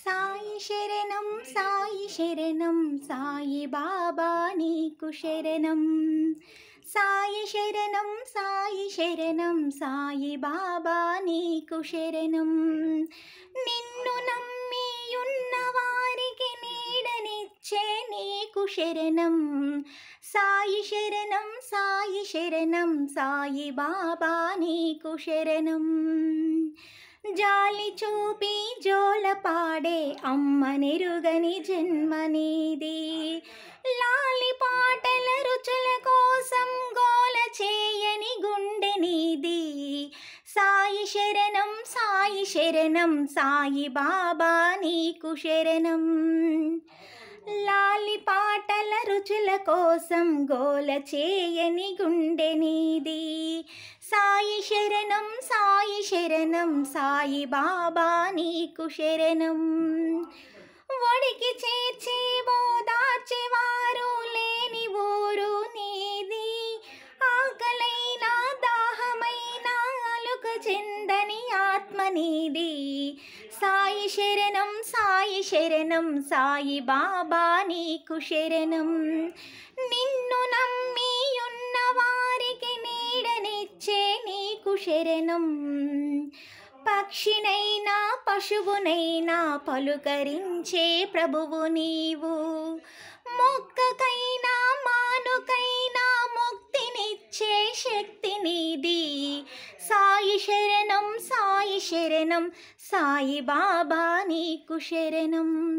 సాయి శరణం సాయి శరణం సాయి బాబా నీకు శరణం. సాయి శరణం సాయి శరణం సాయి బాబా నీకు శరణం. నిన్ను నమ్మియున్న వారికి నీడనిచ్చే నీకు శరణం. సాయి శరణం సాయి శరణం సాయి బాబా నీకు శరణం. జాలి చూపి జోల పాడే అమ్మనెరుగని జన్మ నీది. లాలి పాటల రుచుల కోసం గోల చేయని గుండె నీది. సాయి శరణం సాయి శరణం సాయి బాబా నీకు శరణం. లాలి పాటల రుచుల కోసం గోల చేయని గుండె నీది. సాయి శరణం సాయి శరణం సాయి బాబా నీకు శరణం. ఒడికి చేర్చి ఓదార్చేవారు లేని ఊరు నీది. ఆకలైనా దాహమైనా అలుక చెందని ఆత్మ నీది. సాయి శరణం సాయి శరణం సాయి బాబా నీకు శరణం. నిన్ను నమ్మి ఉన్న వారికి నీడనిచ్చే నీకు శరణం. పక్షినైనా పశువునైనా పలుకరించే ప్రభువు నీవు. మొక్కకైనా మానుకైనా ముక్తినిచ్చే శక్తి నీది. సాయి శరణం సాయి శరణం సాయి బాబా నీకు శరణం.